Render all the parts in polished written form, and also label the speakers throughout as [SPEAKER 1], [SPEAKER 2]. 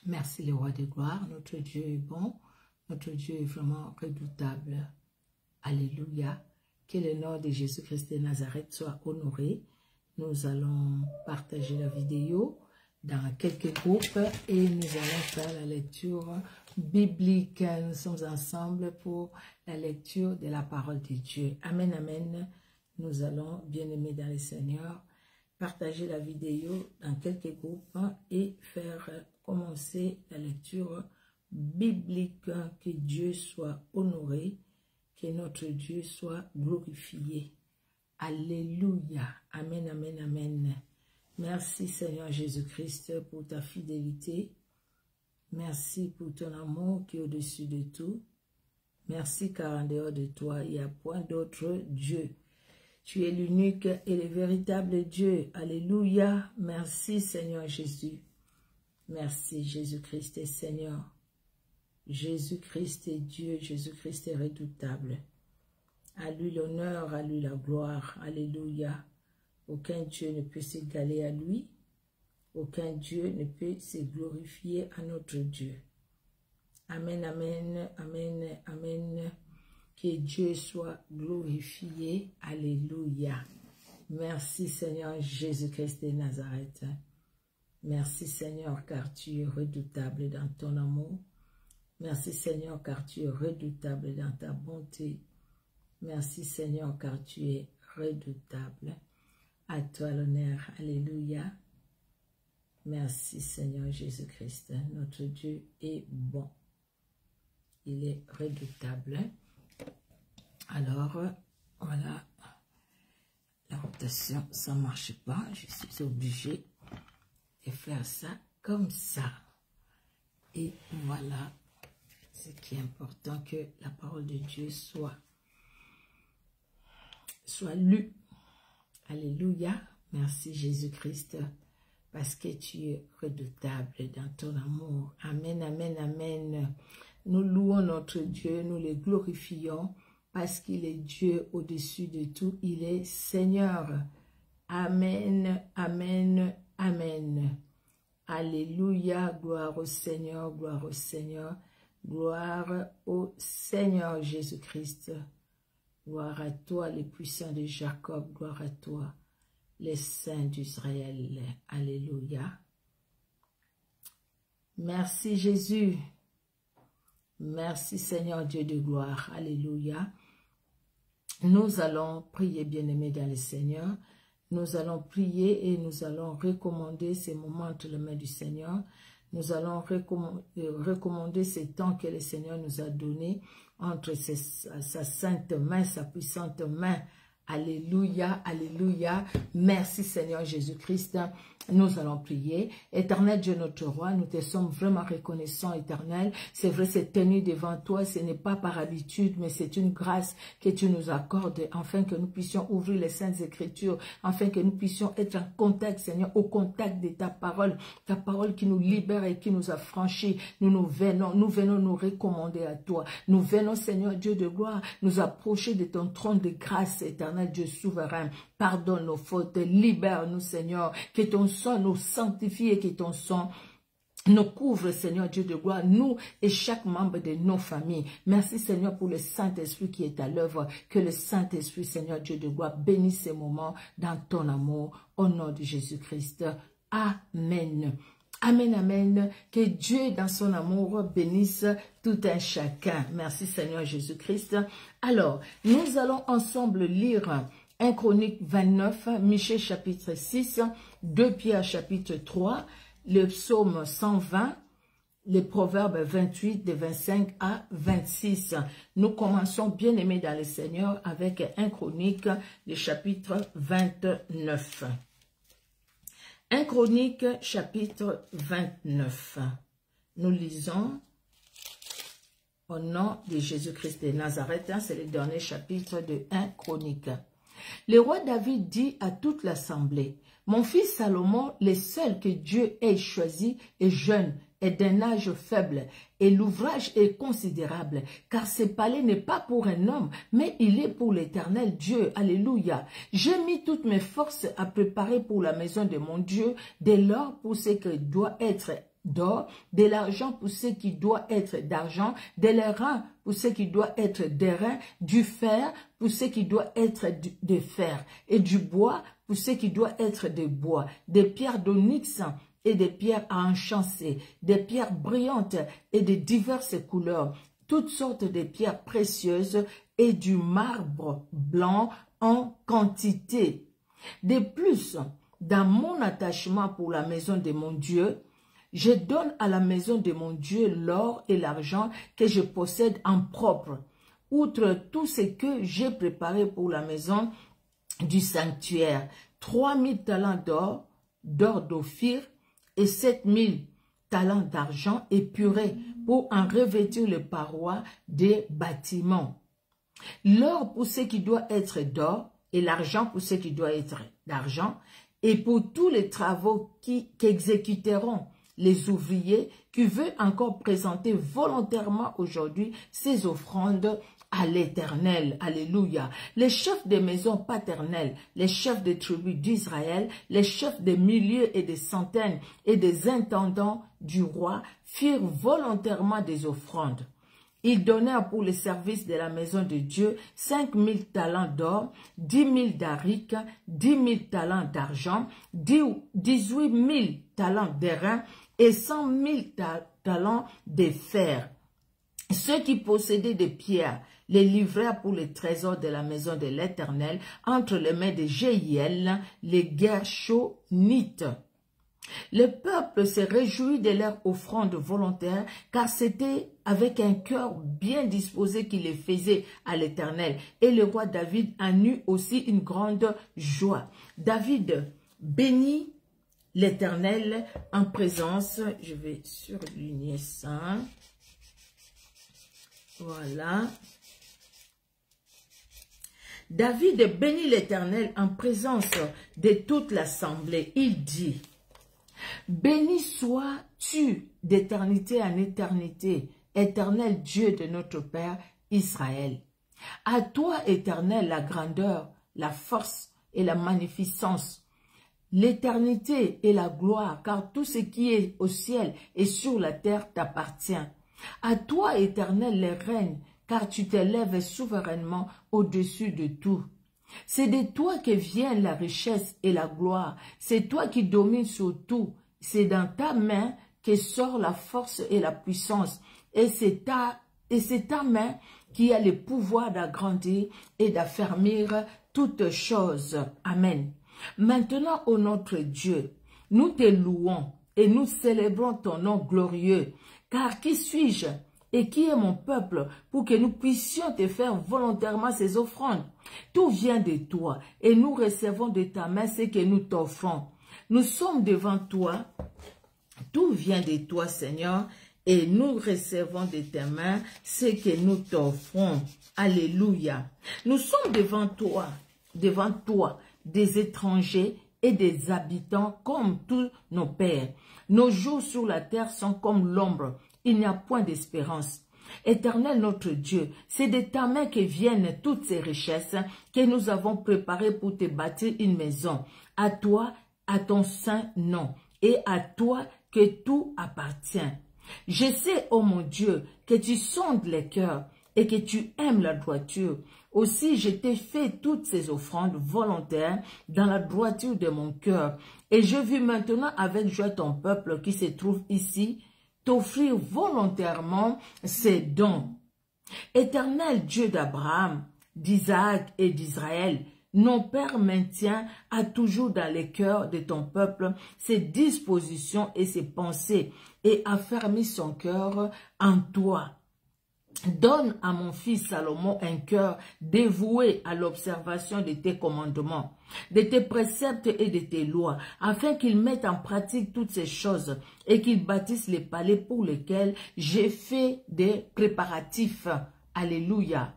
[SPEAKER 1] Merci le roi de gloire, notre Dieu est bon, notre Dieu est vraiment redoutable. Alléluia. Que le nom de Jésus-Christ de Nazareth soit honoré. Nous allons partager la vidéo dans quelques groupes et nous allons faire la lecture biblique. Nous sommes ensemble pour la lecture de la parole de Dieu. Amen, amen. Nous allons, bien-aimés dans le Seigneur, partager la vidéo dans quelques groupes et faire commencer la lecture biblique. Que Dieu soit honoré, que notre Dieu soit glorifié. Alléluia. Amen, amen, amen. Merci Seigneur Jésus-Christ pour ta fidélité. Merci pour ton amour qui est au-dessus de tout. Merci car en dehors de toi, il n'y a point d'autre Dieu. Tu es l'unique et le véritable Dieu. Alléluia. Merci Seigneur Jésus. Merci Jésus-Christ est Seigneur. Jésus-Christ est Dieu. Jésus-Christ est redoutable. À lui l'honneur, à lui la gloire. Alléluia. Aucun Dieu ne peut s'égaler à lui. Aucun Dieu ne peut se glorifier à notre Dieu. Amen, amen, amen, amen. Que Dieu soit glorifié. Alléluia. Merci Seigneur Jésus-Christ de Nazareth. Merci Seigneur car tu es redoutable dans ton amour. Merci Seigneur car tu es redoutable dans ta bonté. Merci Seigneur car tu es redoutable. À toi l'honneur. Alléluia. Merci Seigneur Jésus-Christ. Notre Dieu est bon. Il est redoutable. Alors, voilà. La rotation, ça ne marche pas. Je suis obligée de faire ça comme ça. Et voilà. Ce qui est important, que la parole de Dieu soit lue. Alléluia. Merci Jésus-Christ, parce que tu es redoutable dans ton amour. Amen, amen, amen. Nous louons notre Dieu, nous le glorifions, parce qu'il est Dieu au-dessus de tout. Il est Seigneur. Amen, amen, amen. Alléluia. Gloire au Seigneur, gloire au Seigneur. Gloire au Seigneur Jésus-Christ. Gloire à toi, les puissants de Jacob. Gloire à toi, les saints d'Israël. Alléluia. Merci Jésus. Merci Seigneur Dieu de gloire. Alléluia. Nous allons prier, bien-aimés dans le Seigneur. Nous allons prier et nous allons recommander ces moments entre les mains du Seigneur. Nous allons recommander ces temps que le Seigneur nous a donnés entre sa sainte main, sa puissante main. Alléluia, alléluia. Merci Seigneur Jésus-Christ. Nous allons prier. Éternel Dieu notre roi, nous te sommes vraiment reconnaissants, éternel. C'est vrai, c'est tenu devant toi, ce n'est pas par habitude, mais c'est une grâce que tu nous accordes, afin que nous puissions ouvrir les Saintes Écritures, afin que nous puissions être en contact, Seigneur, au contact de ta parole qui nous libère et qui nous a franchis. Nous venons nous recommander à toi. Nous venons, Seigneur Dieu de gloire, nous approcher de ton trône de grâce, éternel Dieu souverain. Pardonne nos fautes, libère-nous, Seigneur, que ton sang nous sanctifie et que ton sang nous couvre, Seigneur Dieu de gloire, nous et chaque membre de nos familles. Merci, Seigneur, pour le Saint-Esprit qui est à l'œuvre. Que le Saint-Esprit, Seigneur Dieu de gloire, bénisse ces moments dans ton amour. Au nom de Jésus-Christ. Amen. Amen, amen. Que Dieu, dans son amour, bénisse tout un chacun. Merci, Seigneur Jésus-Christ. Alors, nous allons ensemble lire 1 Chronique 29, Michée chapitre 6, 2 Pierre chapitre 3, le psaume 120, les proverbes 28 de 25 à 26. Nous commençons, bien aimés dans le Seigneur, avec 1 Chronique, le chapitre 29. 1 Chronique, chapitre 29. Nous lisons au nom de Jésus-Christ de Nazareth. C'est le dernier chapitre de 1 Chronique. Le roi David dit à toute l'assemblée, « Mon fils Salomon, le seul que Dieu ait choisi, est jeune, est d'un âge faible, et l'ouvrage est considérable, car ce palais n'est pas pour un homme, mais il est pour l'Éternel Dieu. Alléluia. J'ai mis toutes mes forces à préparer pour la maison de mon Dieu, de l'or pour ce qui doit être d'or, de l'argent pour ce qui doit être d'argent, de l'airain pour ce qui doit être d'airain, du fer pour ce qui doit être de fer, et du bois pour ce qui doit être de bois, des pierres d'onyx et des pierres à enchâsser, des pierres brillantes et de diverses couleurs, toutes sortes de pierres précieuses et du marbre blanc en quantité. De plus, dans mon attachement pour la maison de mon Dieu, je donne à la maison de mon Dieu l'or et l'argent que je possède en propre, outre tout ce que j'ai préparé pour la maison du sanctuaire, 3000 talents d'or d'Ophir et 7000 talents d'argent épuré pour en revêtir les parois des bâtiments. L'or pour ce qui doit être d'or et l'argent pour ce qui doit être d'argent, et pour tous les travaux qu'exécuteront les ouvriers qui veulent encore présenter volontairement aujourd'hui ces offrandes à l'Éternel. Alléluia. Les chefs des maisons paternelles, les chefs des tribus d'Israël, les chefs des milliers et des centaines et des intendants du roi firent volontairement des offrandes. Ils donnèrent pour le service de la maison de Dieu 5000 talents d'or, 10 000 d'aric, 10 000 talents d'argent, 18 000 talents d'airain et 100 000 talents de fer. Ceux qui possédaient des pierres les livrèrent pour les trésors de la maison de l'Éternel entre les mains de Jéhiel, les Gershonites. Le peuple se réjouit de leur offrande volontaire, car c'était avec un cœur bien disposé qu'il les faisait à l'Éternel. Et le roi David en eut aussi une grande joie. David bénit l'Éternel en présence. Je vais surligner ça. Voilà. David bénit l'Éternel en présence de toute l'assemblée. Il dit: béni sois-tu d'éternité en éternité, Éternel Dieu de notre Père Israël. À toi, Éternel, la grandeur, la force et la magnificence, l'éternité et la gloire, car tout ce qui est au ciel et sur la terre t'appartient. À toi, Éternel, les règnes, car tu t'élèves souverainement au-dessus de tout. C'est de toi que vient la richesse et la gloire. C'est toi qui domines sur tout. C'est dans ta main que sort la force et la puissance. Et c'est ta main qui a le pouvoir d'agrandir et d'affermir toutes choses. Amen. Maintenant, ô notre Dieu, nous te louons et nous célébrons ton nom glorieux. Car qui suis-je et qui est mon peuple pour que nous puissions te faire volontairement ces offrandes? Tout vient de toi et nous recevons de ta main ce que nous t'offrons. Nous sommes devant toi, tout vient de toi, Seigneur, et nous recevons de tes mains ce que nous t'offrons. Alléluia. Nous sommes devant toi, des étrangers et des habitants comme tous nos pères. Nos jours sur la terre sont comme l'ombre. Il n'y a point d'espérance. Éternel notre Dieu, c'est de ta main que viennent toutes ces richesses que nous avons préparées pour te bâtir une maison. À toi, à ton saint nom, et à toi que tout appartient. Je sais, ô mon Dieu, que tu sondes les cœurs et que tu aimes la droiture. Aussi, je t'ai fait toutes ces offrandes volontaires dans la droiture de mon cœur. Et je vis maintenant avec joie ton peuple qui se trouve ici, t'offrir volontairement ces dons. Éternel Dieu d'Abraham, d'Isaac et d'Israël, mon Père maintient à toujours dans les cœurs de ton peuple ses dispositions et ses pensées et affermit son cœur en toi. Donne à mon fils Salomon un cœur dévoué à l'observation de tes commandements, de tes préceptes et de tes lois, afin qu'il mette en pratique toutes ces choses et qu'il bâtisse les palais pour lesquels j'ai fait des préparatifs. Alléluia.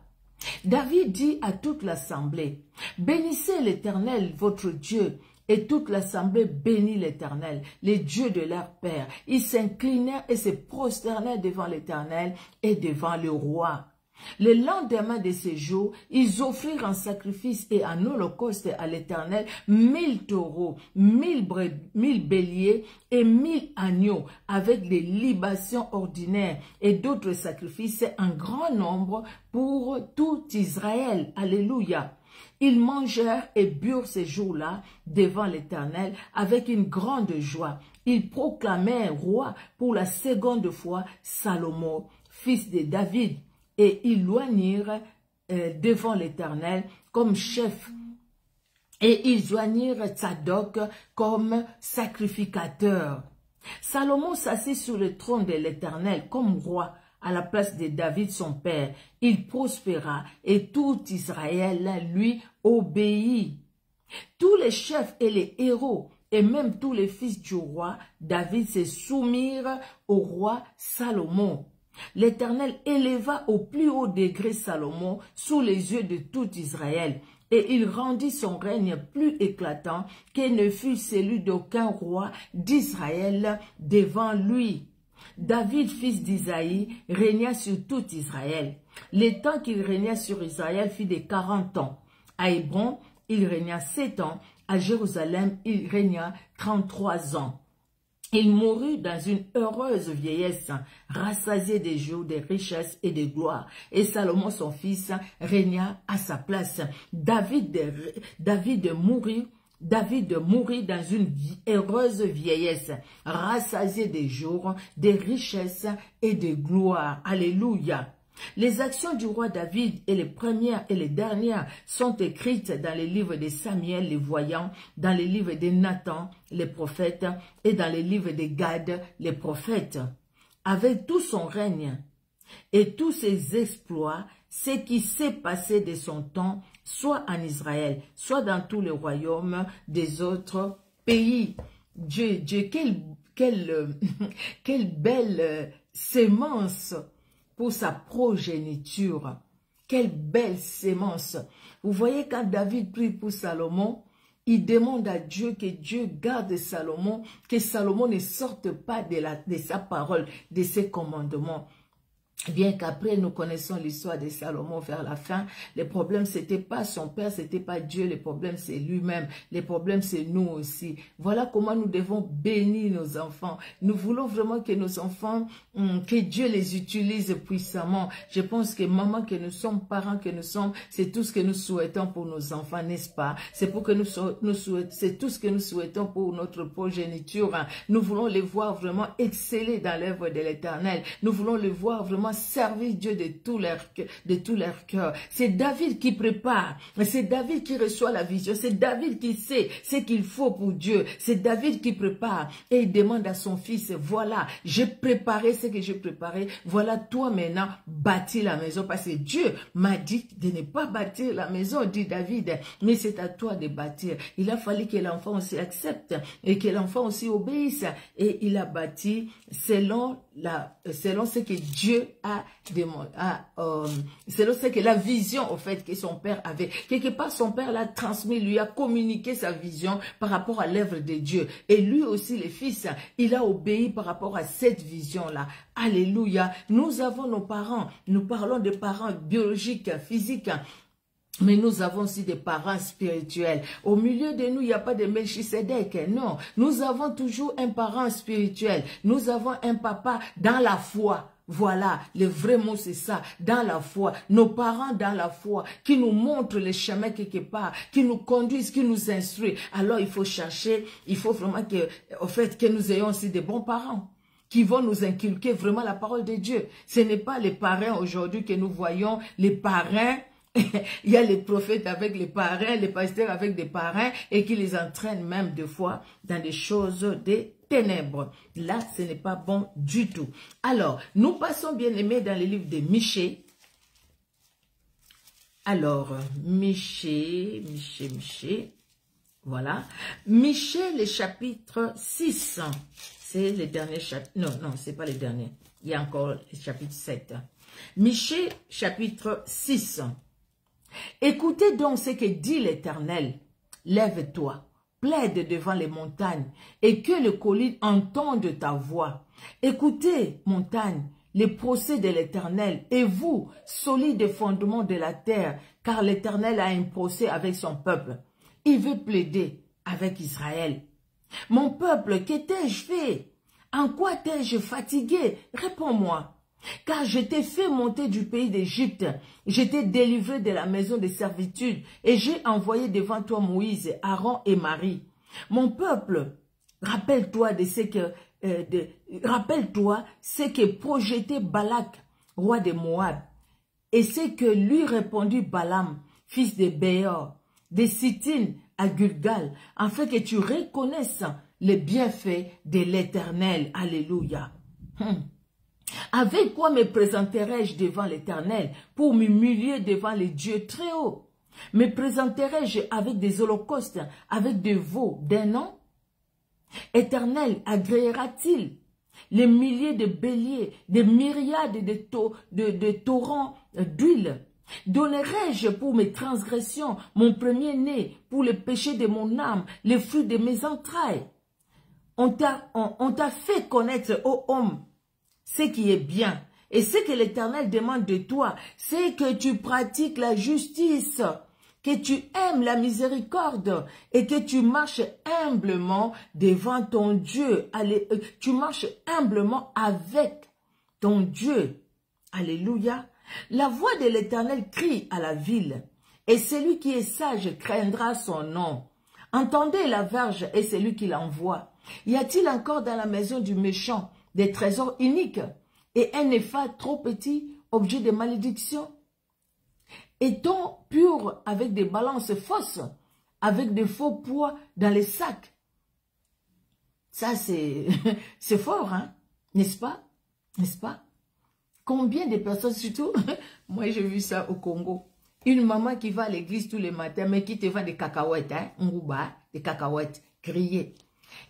[SPEAKER 1] David dit à toute l'assemblée: bénissez l'Éternel votre Dieu. Et toute l'assemblée bénit l'Éternel, les dieux de leur père. Ils s'inclinèrent et se prosternèrent devant l'Éternel et devant le roi. Le lendemain de ces jours, ils offrirent en sacrifice et en holocauste à l'Éternel 1000 taureaux, 1000 béliers et 1000 agneaux, avec les libations ordinaires et d'autres sacrifices en grand nombre pour tout Israël. Alléluia. Ils mangèrent et burent ces jours-là devant l'Éternel avec une grande joie. Ils proclamèrent roi pour la seconde fois Salomon, fils de David, et ils loignirent devant l'Éternel comme chef. Et ils joignirent Tsadok comme sacrificateur. Salomon s'assit sur le trône de l'Éternel comme roi à la place de David son père. Il prospéra et tout Israël lui obéit. Tous les chefs et les héros et même tous les fils du roi David se soumirent au roi Salomon. L'Éternel éleva au plus haut degré Salomon sous les yeux de tout Israël, et il rendit son règne plus éclatant que ne fut celui d'aucun roi d'Israël devant lui. David, fils d'Isaïe, régna sur tout Israël. Le temps qu'il régna sur Israël fut de 40 ans. À Hébron, il régna 7 ans. À Jérusalem, il régna 33 ans. Il mourut dans une heureuse vieillesse, rassasié des jours, des richesses et des gloires. Et Salomon, son fils, régna à sa place. David mourut dans une heureuse vieillesse, rassasié des jours, des richesses et des gloires. Alléluia. Les actions du roi David, et les premières et les dernières, sont écrites dans les livres de Samuel, les voyants, dans les livres de Nathan, les prophètes, et dans les livres de Gad, les prophètes. Avec tout son règne et tous ses exploits, ce qui s'est passé de son temps, soit en Israël, soit dans tous les royaumes des autres pays. Dieu, quelle belle sémence pour sa progéniture. Quelle belle sémence. Vous voyez, quand David prie pour Salomon, il demande à Dieu que Dieu garde Salomon, que Salomon ne sorte pas de sa parole, de ses commandements. Bien qu'après nous connaissons l'histoire de Salomon vers la fin, le problème c'était pas son père, c'était pas Dieu, le problème c'est lui-même, le problème c'est nous aussi. Voilà comment nous devons bénir nos enfants. Nous voulons vraiment que nos enfants, que Dieu les utilise puissamment. Je pense que maman que nous sommes, parents que nous sommes, c'est tout ce que nous souhaitons pour nos enfants, n'est-ce pas? C'est pour que c'est tout ce que nous souhaitons pour notre progéniture. Nous voulons les voir vraiment exceller dans l'œuvre de l'Éternel. Nous voulons les voir vraiment servir Dieu de tout leur cœur. C'est David qui prépare, c'est David qui reçoit la vision, c'est David qui sait ce qu'il faut pour Dieu, c'est David qui prépare et il demande à son fils, voilà, j'ai préparé ce que j'ai préparé, voilà toi maintenant, bâtis la maison, parce que Dieu m'a dit de ne pas bâtir la maison, dit David, mais c'est à toi de bâtir. Il a fallu que l'enfant aussi accepte et que l'enfant aussi obéisse, et il a bâti selon ce que Dieu a demandé, selon ce que la vision au fait que son père avait. Quelque part, son père l'a transmis, lui a communiqué sa vision par rapport à l'œuvre de Dieu. Et lui aussi, le fils, il a obéi par rapport à cette vision-là. Alléluia. Nous avons nos parents. Nous parlons de parents biologiques, physiques. Mais nous avons aussi des parents spirituels. Au milieu de nous, il n'y a pas de Melchisedec. Non, nous avons toujours un parent spirituel. Nous avons un papa dans la foi. Voilà, le vrai mot c'est ça, dans la foi. Nos parents dans la foi, qui nous montrent le chemin quelque part, qui nous conduisent, qui nous instruisent. Alors il faut chercher, il faut vraiment que nous ayons aussi des bons parents qui vont nous inculquer vraiment la parole de Dieu. Ce n'est pas les parrains aujourd'hui que nous voyons, les parrains. Il y a les prophètes avec les parrains, les pasteurs avec des parrains et qui les entraînent même des fois dans des choses des ténèbres. Là, ce n'est pas bon du tout. Alors, nous passons bien aimés dans le livre de Michée. Alors, Michée, voilà. Michée, le chapitre 6. C'est le dernier chapitre. Non, c'est pas le dernier. Il y a encore le chapitre 7. Michée, chapitre 6. Écoutez donc ce que dit l'Éternel. Lève-toi, plaide devant les montagnes, et que le collines entende ta voix. Écoutez, montagne, les procès de l'Éternel, et vous, solides fondements de la terre, car l'Éternel a un procès avec son peuple. Il veut plaider avec Israël. Mon peuple, que t'ai-je fait? En quoi t'ai-je fatigué? Réponds-moi. Car je t'ai fait monter du pays d'Égypte, je t'ai délivré de la maison de servitude, et j'ai envoyé devant toi Moïse, Aaron et Marie. Mon peuple, rappelle-toi de ce que rappelle-toi ce que projetait Balak, roi de Moab, et ce que lui répondit Balaam, fils de Béor, de Sittim à Gilgal, afin que tu reconnaisses les bienfaits de l'Éternel. Alléluia. Avec quoi me présenterai-je devant l'Éternel pour m'humilier devant les dieux très hauts? Me présenterai-je avec des holocaustes, avec des veaux d'un an? Éternel, agréera-t-il les milliers de béliers, des myriades de torrents d'huile? Donnerai-je pour mes transgressions mon premier-né, pour le péché de mon âme, les fruits de mes entrailles? On t'a fait connaître, ô homme, ce qui est bien. Et ce que l'Éternel demande de toi, c'est que tu pratiques la justice, que tu aimes la miséricorde et que tu marches humblement devant ton Dieu. Tu marches humblement avec ton Dieu. Alléluia. La voix de l'Éternel crie à la ville, et celui qui est sage craindra son nom. Entendez la verge et celui qui l'envoie. Y a-t-il encore dans la maison du méchant des trésors iniques et un épha trop petit, objet de malédiction? Est-on pur avec des balances fausses, avec des faux poids dans les sacs? Ça, c'est fort, hein? N'est-ce pas? N'est-ce pas? Combien de personnes, surtout, moi j'ai vu ça au Congo, une maman qui va à l'église tous les matins, mais qui te vend des cacahuètes, hein, des cacahuètes grillées.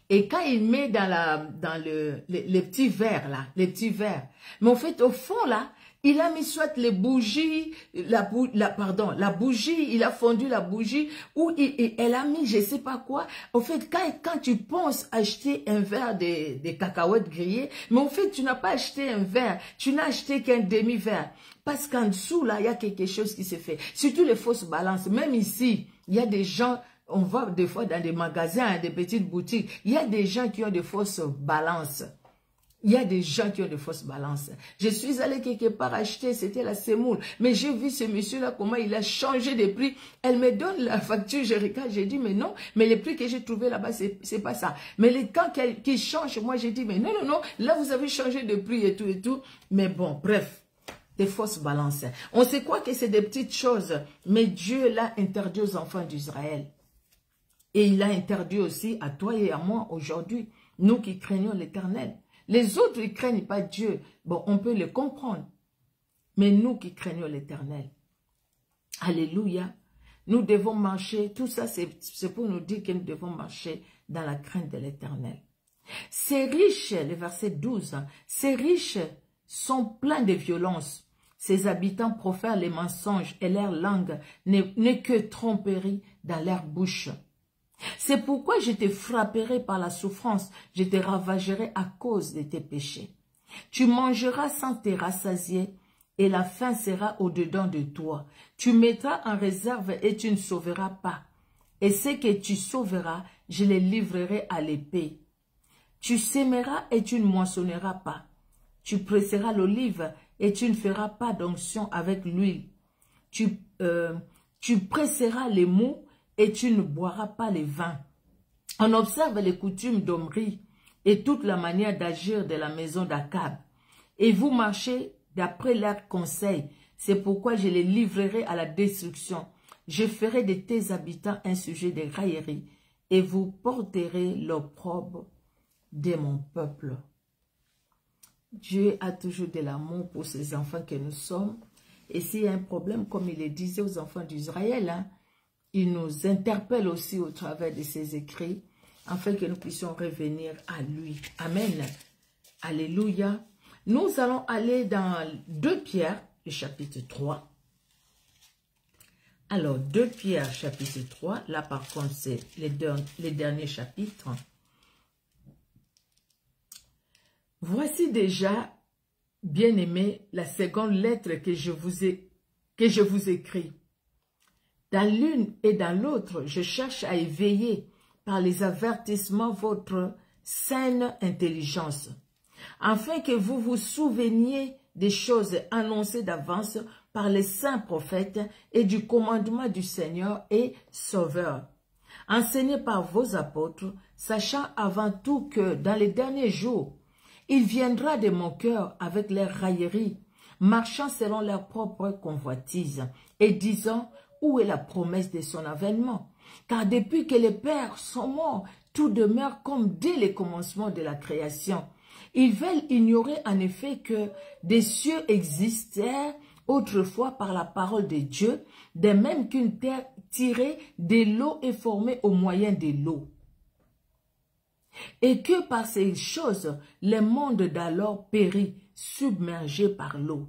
[SPEAKER 1] Et quand il met dans les petits verres, là, les petits verres, mais en fait, au fond, là, il a mis soit les bougies, la bougie, il a fondu la bougie, ou elle a mis je sais pas quoi. En fait, quand tu penses acheter un verre de cacahuètes grillées, mais en fait, tu n'as pas acheté un verre, tu n'as acheté qu'un demi-verre. Parce qu'en dessous, là, il y a quelque chose qui se fait. Surtout les fausses balances. Même ici, il y a des gens, on va des fois dans des magasins, des petites boutiques, il y a des gens qui ont des fausses balances. Il y a des gens qui ont de fausses balances. Je suis allée quelque part acheter, c'était la semoule. Mais j'ai vu ce monsieur-là, comment il a changé de prix. Elle me donne la facture, je regarde, j'ai dit, mais non, mais les prix que j'ai trouvé là-bas, c'est pas ça. Mais quand qui change, moi j'ai dit, mais non, non, non, là vous avez changé de prix et tout et tout. Mais bon, bref, des fausses balances. On sait quoi que c'est des petites choses, mais Dieu l'a interdit aux enfants d'Israël. Et il a interdit aussi à toi et à moi aujourd'hui, nous qui craignons l'Éternel. Les autres, ils ne craignent pas Dieu. Bon, on peut le comprendre. Mais nous qui craignons l'Éternel. Alléluia. Nous devons marcher. Tout ça, c'est pour nous dire que nous devons marcher dans la crainte de l'Éternel. Ces riches, le verset 12, ces riches sont pleins de violence. Ces habitants profèrent les mensonges et leur langue n'est que tromperie dans leur bouche. C'est pourquoi je te frapperai par la souffrance, je te ravagerai à cause de tes péchés. Tu mangeras sans te rassasier, et la faim sera au-dedans de toi. Tu mettras en réserve et tu ne sauveras pas. Et ce que tu sauveras, je les livrerai à l'épée. Tu sèmeras et tu ne moissonneras pas. Tu presseras l'olive et tu ne feras pas d'onction avec l'huile. Tu presseras les mous et tu ne boiras pas les vins. On observe les coutumes d'Omri et toute la manière d'agir de la maison d'Akab. Et vous marchez d'après leurs conseils. C'est pourquoi je les livrerai à la destruction. Je ferai de tes habitants un sujet de raillerie et vous porterez l'opprobre de mon peuple. Dieu a toujours de l'amour pour ses enfants que nous sommes. Et s'il y a un problème, comme il le disait aux enfants d'Israël, hein, il nous interpelle aussi au travers de ses écrits, afin que nous puissions revenir à lui. Amen. Alléluia. Nous allons aller dans 2 Pierre, le chapitre 3. Alors, 2 Pierre, chapitre 3, là par contre, c'est les derniers chapitres. Voici déjà bien-aimés, la seconde lettre que je vous écris. Dans l'une et dans l'autre, je cherche à éveiller par les avertissements votre saine intelligence, afin que vous vous souveniez des choses annoncées d'avance par les saints prophètes et du commandement du Seigneur et Sauveur, enseigné par vos apôtres, sachant avant tout que dans les derniers jours, il viendra des moqueurs avec leurs railleries, marchant selon leur propre convoitise, et disant où est la promesse de son avènement. Car depuis que les pères sont morts, tout demeure comme dès le commencement de la création. Ils veulent ignorer en effet que des cieux existèrent autrefois par la parole de Dieu, de même qu'une terre tirée de l'eau est formée au moyen de l'eau. Et que par ces choses, le monde d'alors périt, submergé par l'eau.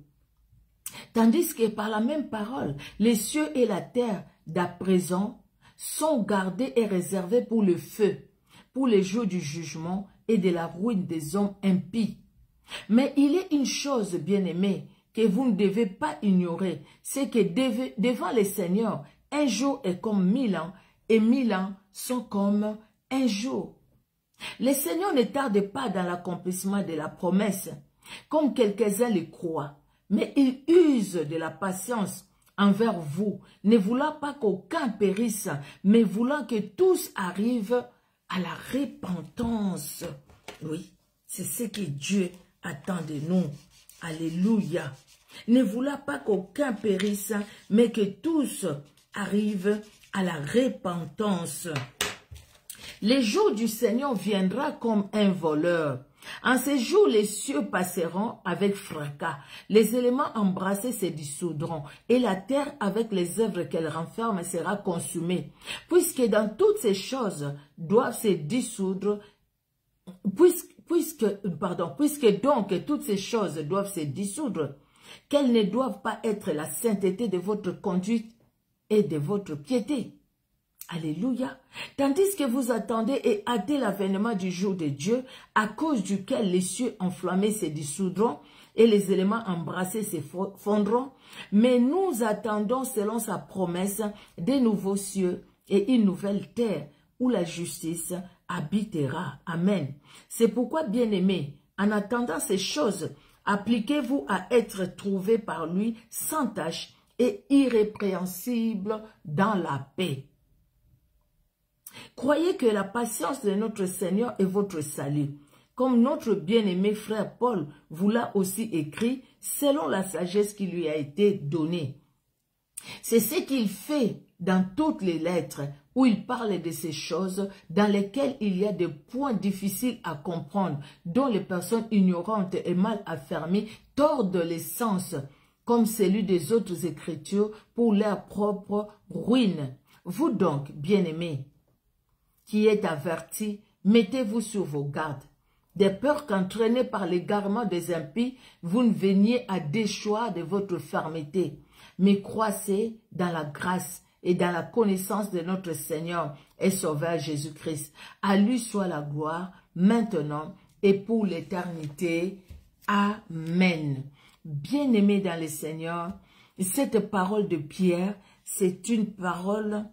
[SPEAKER 1] Tandis que par la même parole, les cieux et la terre d'à présent sont gardés et réservés pour le feu, pour les jours du jugement et de la ruine des hommes impies. Mais il est une chose, bien-aimée, que vous ne devez pas ignorer, c'est que devant le Seigneur, un jour est comme 1000 ans, et 1000 ans sont comme un jour. Le Seigneur ne tarde pas dans l'accomplissement de la promesse, comme quelques-uns le croient, mais il use de la patience envers vous, ne voulant pas qu'aucun périsse, mais voulant que tous arrivent à la repentance. Oui, c'est ce que Dieu attend de nous. Alléluia. Ne voulant pas qu'aucun périsse, mais que tous arrivent à la repentance. Les jours du Seigneur viendra comme un voleur. En ces jours, les cieux passeront avec fracas, les éléments embrassés se dissoudront, et la terre avec les œuvres qu'elle renferme sera consumée. Puisque toutes ces choses doivent se dissoudre qu'elles ne doivent pas être la sainteté de votre conduite et de votre piété. Alléluia. Tandis que vous attendez et hâtez l'avènement du jour de Dieu, à cause duquel les cieux enflammés se dissoudront et les éléments embrassés se fondront, mais nous attendons selon sa promesse des nouveaux cieux et une nouvelle terre où la justice habitera. Amen. C'est pourquoi, bien-aimés, en attendant ces choses, appliquez-vous à être trouvés par lui sans tache et irrépréhensibles dans la paix. Croyez que la patience de notre Seigneur est votre salut. Comme notre bien-aimé frère Paul vous l'a aussi écrit, selon la sagesse qui lui a été donnée. C'est ce qu'il fait dans toutes les lettres, où il parle de ces choses dans lesquelles il y a des points difficiles à comprendre, dont les personnes ignorantes et mal affermies tordent les sens, comme celui des autres Écritures, pour leur propre ruine. Vous donc, bien-aimés, qui êtes avertis, mettez-vous sur vos gardes, de peur qu'entraînés par l'égarement des impies, vous ne veniez à déchoir de votre fermeté, mais croissez dans la grâce et dans la connaissance de notre Seigneur et Sauveur Jésus-Christ. À lui soit la gloire, maintenant et pour l'éternité. Amen. Bien-aimés dans le Seigneur, cette parole de Pierre, c'est une parole...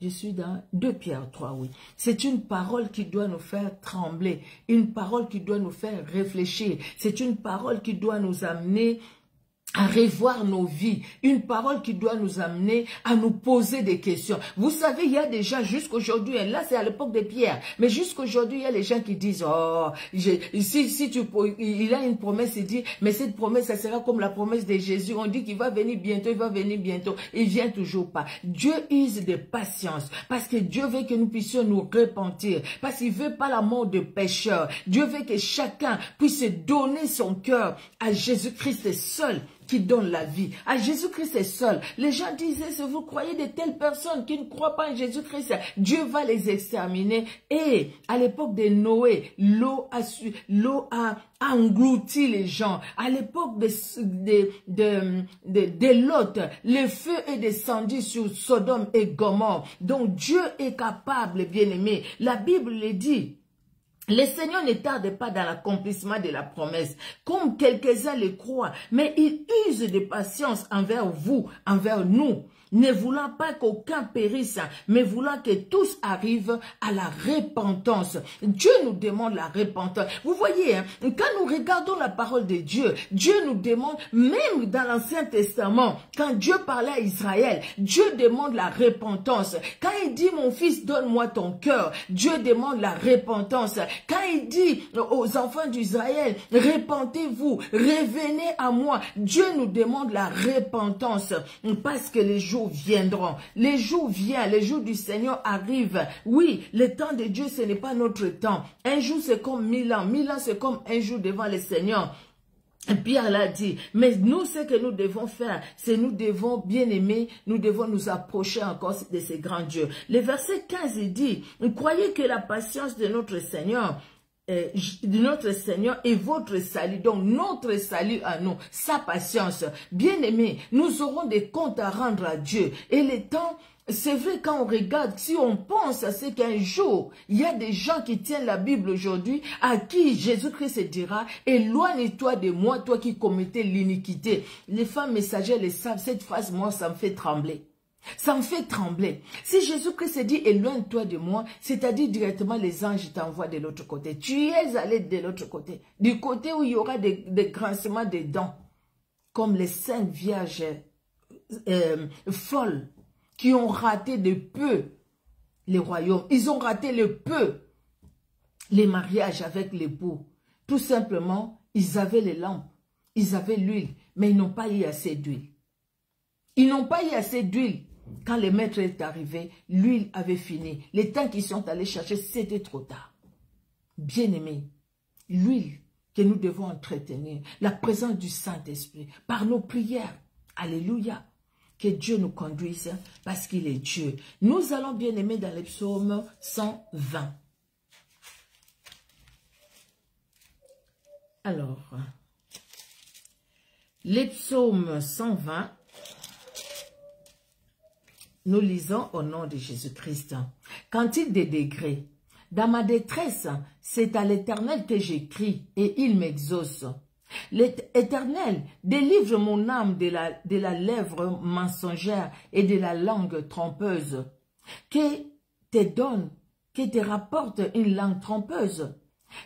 [SPEAKER 1] Je suis dans 2 Pierre 3, oui. C'est une parole qui doit nous faire trembler, une parole qui doit nous faire réfléchir. C'est une parole qui doit nous amener à revoir nos vies, une parole qui doit nous amener à nous poser des questions. Vous savez, il y a des gens jusqu'aujourd'hui, là c'est à l'époque de Pierre, mais jusqu'aujourd'hui, il y a les gens qui disent, oh, il a une promesse, il dit, mais cette promesse, ça sera comme la promesse de Jésus. On dit qu'il va venir bientôt, il vient toujours pas. Dieu use de patience, parce que Dieu veut que nous puissions nous repentir, parce qu'il veut pas la mort de pécheurs. Dieu veut que chacun puisse donner son cœur à Jésus-Christ seul, qui donne la vie. À Jésus-Christ est seul. Les gens disaient, si vous croyez de telles personnes qui ne croient pas en Jésus-Christ, Dieu va les exterminer. Et à l'époque de Noé, l'eau a englouti les gens. À l'époque de Lot, le feu est descendu sur Sodome et Gomorrhe. Donc Dieu est capable, bien-aimé. La Bible le dit. Le Seigneur ne tarde pas dans l'accomplissement de la promesse, comme quelques-uns le croient, mais il use de patience envers vous, envers nous, ne voulant pas qu'aucun périsse, mais voulant que tous arrivent à la repentance. Dieu nous demande la repentance. Vous voyez, hein, quand nous regardons la parole de Dieu, Dieu nous demande, même dans l'Ancien Testament, quand Dieu parlait à Israël, Dieu demande la repentance. Quand il dit, mon fils, donne-moi ton cœur, Dieu demande la repentance. Quand il dit aux enfants d'Israël, repentez-vous, revenez à moi, Dieu nous demande la repentance, parce que les jours viendront. Les jours viennent, les jours du Seigneur arrivent. Oui, le temps de Dieu, ce n'est pas notre temps. Un jour, c'est comme 1000 ans. 1000 ans, c'est comme un jour devant le Seigneur. Et Pierre l'a dit, mais nous, ce que nous devons faire, c'est nous devons, bien aimer, nous devons nous approcher encore de ces grands dieux. Le verset 15, il dit, croyez que la patience de notre Seigneur est votre salut, donc notre salut à nous, sa patience. Bien aimé, nous aurons des comptes à rendre à Dieu. Et le temps, c'est vrai, quand on regarde, si on pense à ce qu'un jour, il y a des gens qui tiennent la Bible aujourd'hui, à qui Jésus-Christ dira, éloigne-toi de moi, toi qui commettais l'iniquité. Les femmes messagères le savent, cette phrase, moi, ça me fait trembler. Ça me fait trembler. Si Jésus-Christ dit, éloigne-toi de moi, c'est-à-dire directement les anges t'envoient de l'autre côté. Tu es allé de l'autre côté. Du côté où il y aura des grincements de dents. Comme les 5 vierges folles qui ont raté de peu les royaumes. Ils ont raté le peu les mariages avec l'époux. Tout simplement, ils avaient les lampes, ils avaient l'huile, mais ils n'ont pas eu assez d'huile. Ils n'ont pas eu assez d'huile. Quand le maître est arrivé, l'huile avait fini. Les temps qu'ils sont allés chercher, c'était trop tard. Bien-aimés, l'huile que nous devons entretenir, la présence du Saint-Esprit, par nos prières. Alléluia. Que Dieu nous conduise parce qu'il est Dieu. Nous allons, bien-aimés, dans le psaume 120. Alors, les psaumes 120, nous lisons au nom de Jésus-Christ. Cantique des degrés. Dans ma détresse, c'est à l'Éternel que j'écris et il m'exauce. L'Éternel, délivre mon âme de la lèvre mensongère et de la langue trompeuse. Que te rapporte une langue trompeuse.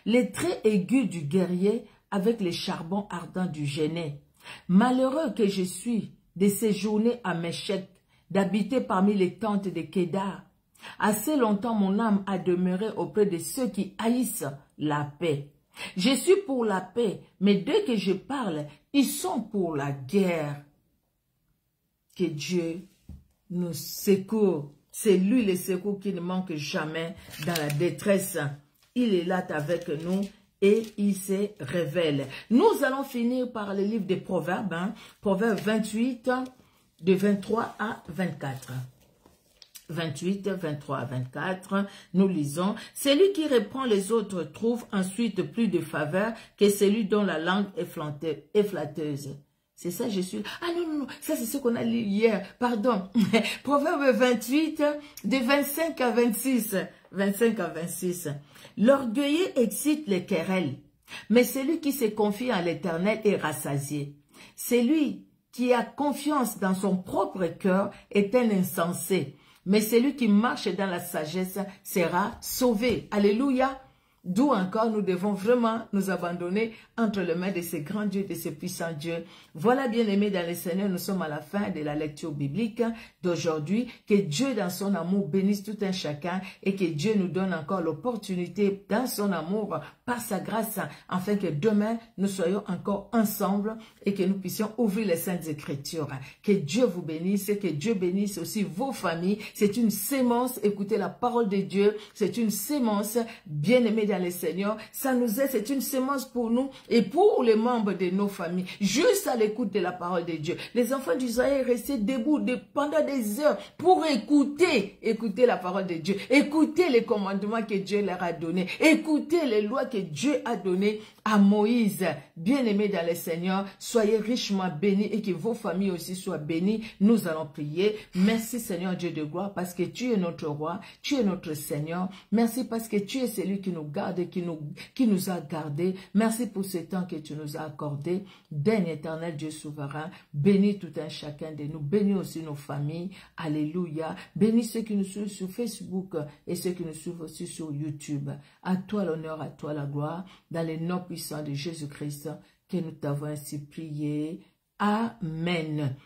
[SPEAKER 1] Les traits aigus du guerrier avec les charbons ardents du génie. Malheureux que je suis de séjourner à Méchec, d'habiter parmi les tentes de Kédar. Assez longtemps mon âme a demeuré auprès de ceux qui haïssent la paix. Je suis pour la paix, mais dès que je parle, ils sont pour la guerre. Que Dieu nous secoue. C'est lui le secours qui ne manque jamais dans la détresse. Il est là avec nous et il se révèle. Nous allons finir par le livre des Proverbes, Proverbes 28, de 23 à 24. 28, 23 à 24, nous lisons, « Celui qui reprend les autres trouve ensuite plus de faveur que celui dont la langue est flatteuse. » C'est ça, je suis... Ah non, ça c'est ce qu'on a lu hier, pardon. Proverbe 28, de 25 à 26. 25 à 26. « L'orgueilleux excite les querelles, mais celui qui se confie en l'Éternel est rassasié. Celui qui a confiance dans son propre cœur est un insensé. Mais celui qui marche dans la sagesse sera sauvé. » Alléluia. D'où encore nous devons vraiment nous abandonner entre les mains de ces grands dieux, de ces puissants dieux. Voilà, bien-aimés dans le Seigneur, nous sommes à la fin de la lecture biblique d'aujourd'hui. Que Dieu dans son amour bénisse tout un chacun et que Dieu nous donne encore l'opportunité dans son amour, par sa grâce, afin que demain nous soyons encore ensemble et que nous puissions ouvrir les Saintes Écritures. Que Dieu vous bénisse et que Dieu bénisse aussi vos familles. C'est une sémence, écoutez la parole de Dieu, c'est une sémence, bien-aimés dans le Seigneur, ça nous aide, c'est une sémence pour nous et pour les membres de nos familles, juste à l'écoute de la parole de Dieu. Les enfants d'Israël restaient debout pendant des heures pour écouter la parole de Dieu, écouter les commandements que Dieu leur a donnés, écouter les lois que Dieu a données à Moïse, bien-aimé dans le Seigneur, soyez richement bénis et que vos familles aussi soient bénies. Nous allons prier. Merci Seigneur Dieu de gloire parce que tu es notre roi, tu es notre Seigneur. Merci parce que tu es celui qui nous garde et qui nous a gardés. Merci pour ce temps que tu nous as accordé. Daigne éternel Dieu souverain, bénis tout un chacun de nous, bénis aussi nos familles. Alléluia. Bénis ceux qui nous suivent sur Facebook et ceux qui nous suivent aussi sur YouTube. À toi l'honneur, à toi la gloire, dans les noms puissants de Jésus-Christ, que nous t'avons ainsi prié. Amen.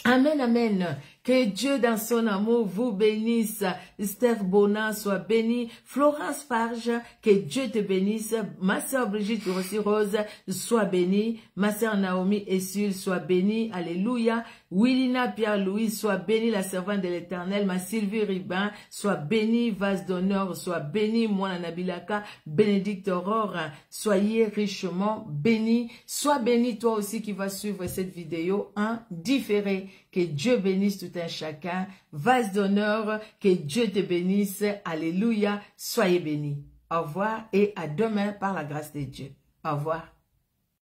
[SPEAKER 1] Amen, amen. Que Dieu dans son amour vous bénisse. Steph Bonan soit béni. Florence Farge, que Dieu te bénisse. Ma sœur Brigitte Rossi-Rose soit bénie. Ma sœur Naomi Essul soit bénie. Alléluia. Willina Pierre-Louis soit bénie, la servante de l'Éternel. Ma Sylvie Ribin soit bénie. Vase d'honneur soit bénie. Moi, Nabilaka, Bénédicte Aurore, soyez richement bénis. Sois béni toi aussi qui vas suivre cette vidéo en différé. Que Dieu bénisse tout un chacun. Vase d'honneur, que Dieu te bénisse. Alléluia. Soyez bénis. Au revoir et à demain par la grâce de Dieu. Au revoir.